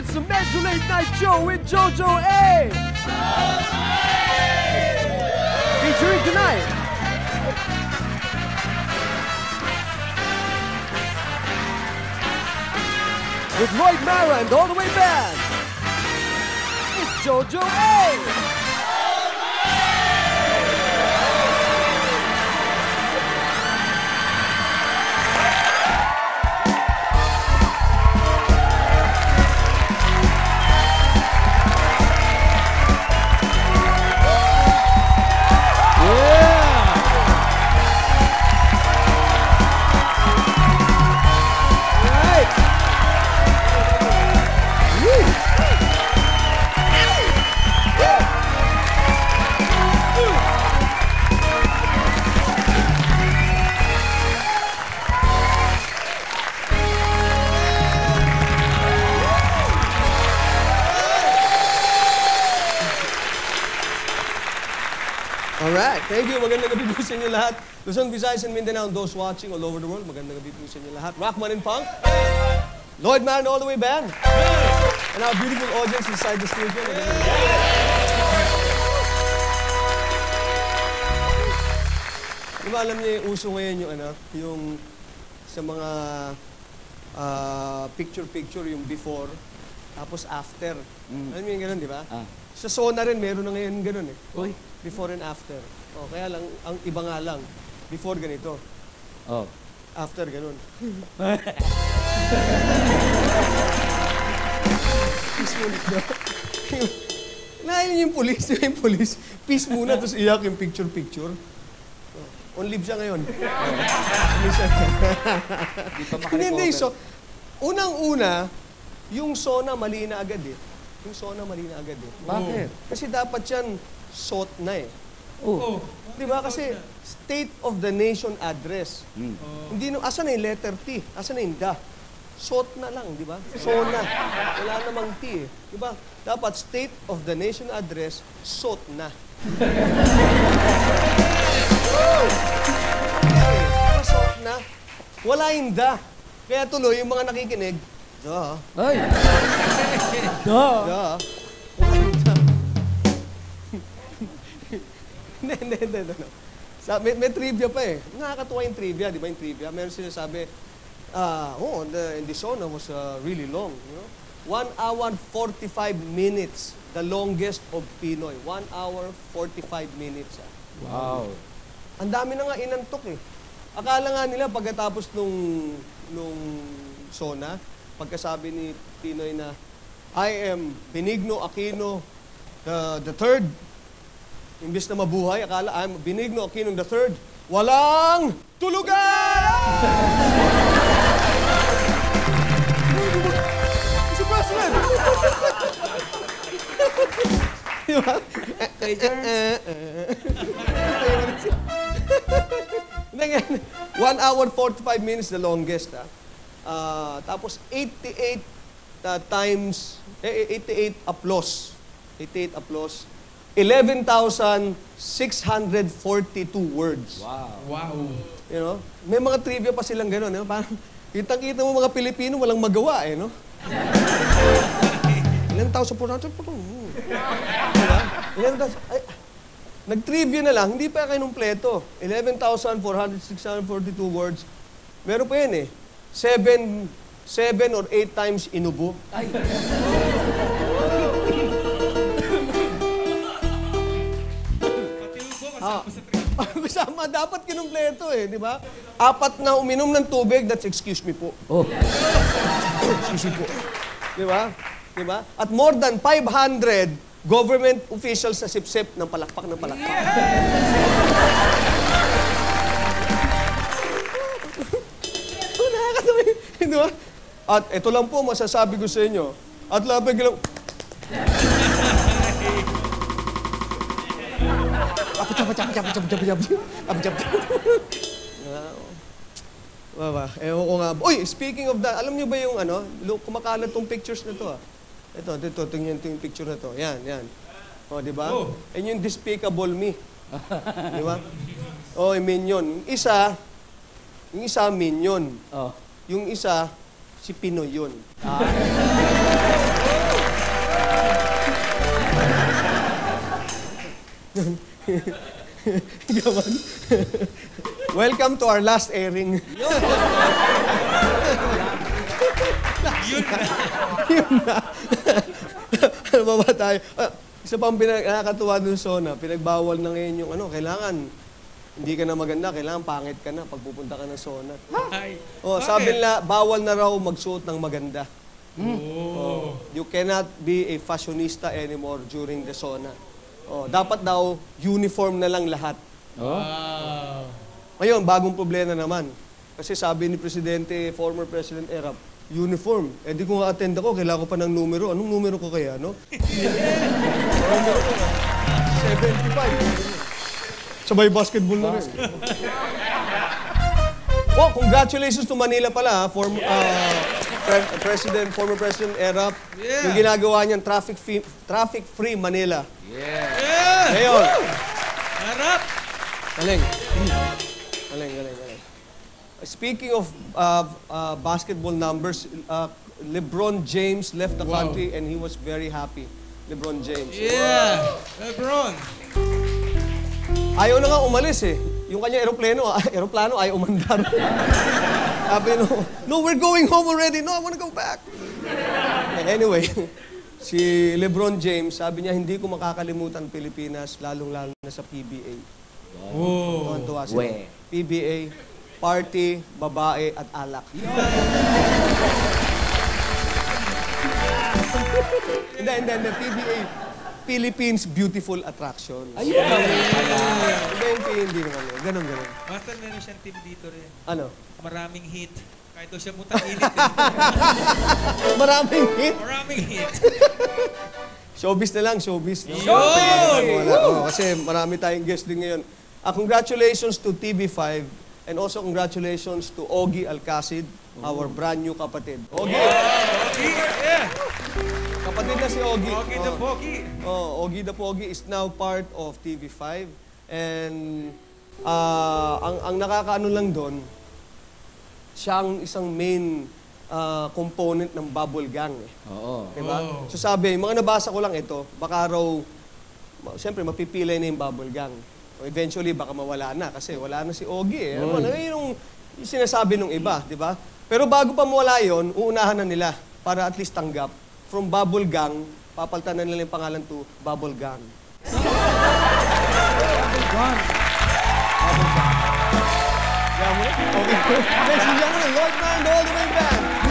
It's a Medyo Late Night Show with Jojo A. Featuring tonight, with Lloyd Mara and All the Way Band, it's Jojo A. Alright, thank you. Magandang gabi po sa inyo lahat. Luzon, Visayas, and Mindanao, and those watching all over the world. Magandang gabi po sa inyo lahat. Rockman and Punk, Lloyd Mara and All the Way Band, and our beautiful audience inside the studio. Magandang gabi. Di ba alam niyo yung uso ngayon yung yung sa mga picture-picture, yung before, tapos after. Alam niyo yung ganun, di ba? Sa Sona rin, meron na ngayon ganun eh. Uy. Before and after. Oh, kaya lang, ang iba nga lang, before ganito. Oh. After ganun. Peace muna. Nahin yung police, peace muna, tapos iyak yung picture-picture. Oh, on leave siya ngayon. Di pa makarecover. Hindi, so, unang-una, yung Sona mali na agad eh. Yung Sona mali na agad eh. Bakit? Kasi dapat yan, SOT na eh. Oh. Di ba? Kasi State of the Nation Address. Hindi no, asan na yung letter T? Asan na yung DA? SOT na lang, di ba? SONA. Wala namang T eh. Di ba? Dapat State of the Nation Address, SOT na. SOT na. Wala yung DA. Kaya tuloy, yung mga nakikinig, DA. Ay! DA. Hindi. May trivia pa eh. Nakakatuwa yung trivia, di ba yung trivia? Meron sinasabi, and the Sona was really long, you know? 1 hour 45 minutes, the longest of Pinoy. 1 hour 45 minutes. Wow. Ang dami na nga inantok eh. Akala nga nila pagkatapos nung Sona, pagkasabi ni Pinoy na, I am Benigno Aquino the third. Imbis na mabuhay, akala, I'm Benigno Aquino the third. Walang tulugan! Mr. President! Diba? Hey, Jerns. 1 hour 45 minutes the longest. Tapos 88 times, 88 applause. 88 applause. 11,642 words. Wow. You know? May mga trivia pa silang gano'n. Eh? Parang, kitang-kita mo mga Pilipino, walang magawa eh, no? Ilang tao sa pornation? Diba? Nag-trivia na lang, hindi pa kayo numpleto. 11,642 words. Meron pa yan eh. 7 or 8 times inubo. Ay. Kasama, dapat kinumpleto eh, di ba? 4 na uminom ng tubig, that's excuse me po. Oh. Excuse me po. Di ba? Di ba? At more than 500 government officials na sip-sip ng palakpak ng palakpak. Nakakatawa yun. Di ba? At ito lang po masasabi ko sa inyo. At labag lang... Ewan ko nga. Uy, speaking of that, alam niyo ba yung kumakalat tong pictures na to ah. Ito, tingnan yung picture na to. Yan. O, di ba? Oh. And yung Despicable Me. Di ba? O, yung Minion. Yung isa, Minion. Oh. Yung isa, si Pinoy yun. Gaman. Welcome to our last airing. Yun na. Ano ba tayo? Isa pang nakakatuwa dun sa Sona, pinagbawal na ngayon yung kailangan hindi ka na maganda, kailangan pangit ka na pag pupunta ka ng Sona. Ay. Sabi nila, bawal na raw magsuot ng maganda. You cannot be a fashionista anymore during the Sona. Dapat daw, uniform na lang lahat. Wow. Ngayon, bagong problema naman. Kasi sabi ni Presidente, former President Erap, uniform. Di ko nga attend ako, kailangan ko pa ng numero. Anong numero ko kaya, no? Numero ko, 75. Sabay basketball na rin. Congratulations to Manila pala, former President Erap. Yeah. Yung ginagawa niyan, traffic-free Manila. Yeah! Ngayon. Harap! Galing. Speaking of basketball numbers, LeBron James left the country and he was very happy. LeBron James. Yeah! LeBron! Ayaw na nga umalis eh. Yung kanya eroplano ayaw umandar. Sabi no, we're going home already. No, I wanna go back. Anyway, si LeBron James, sabi niya, hindi ko makakalimutan Pilipinas, lalong-lalo na sa PBA. Oh. Tuwan-tuwa sila. PBA, party, babae, at alak. Hindi. PBA, Philippines Beautiful Attraction. Ayun. Hindi naman. Ganun. Basta meron siyang team dito rin. Ano? Maraming hit. Kahit daw siya mutang init. Maraming hit. Maraming hit. Showbiz na lang, showbiz. No? Yun! Kasi marami tayong guest din ngayon. Congratulations to TV5 and also congratulations to Ogie Alcacid, our brand new kapatid. Ogie! Ogie! Yeah! Kapatid na si Ogie. Ogie the Pogie. Ogie the Pogie is now part of TV5. And ang nakakaano lang doon, siyang isang main component ng Bubble Gang. Oo. Diba? So sabi, mga nabasa ko lang ito, baka raw, siyempre mapipilay na yung Bubble Gang. Eventually, baka mawala na kasi wala na si Ogie. Ano yung sinasabi ng iba, di ba? Pero bago pa mawala yun, uunahan na nila para at least tanggap. From Bubble Gang, papalitan na nila yung pangalan to Bubble Gang. Bubble Gang. Okay. Ladies and gentlemen, Lloyd Band, all the way back.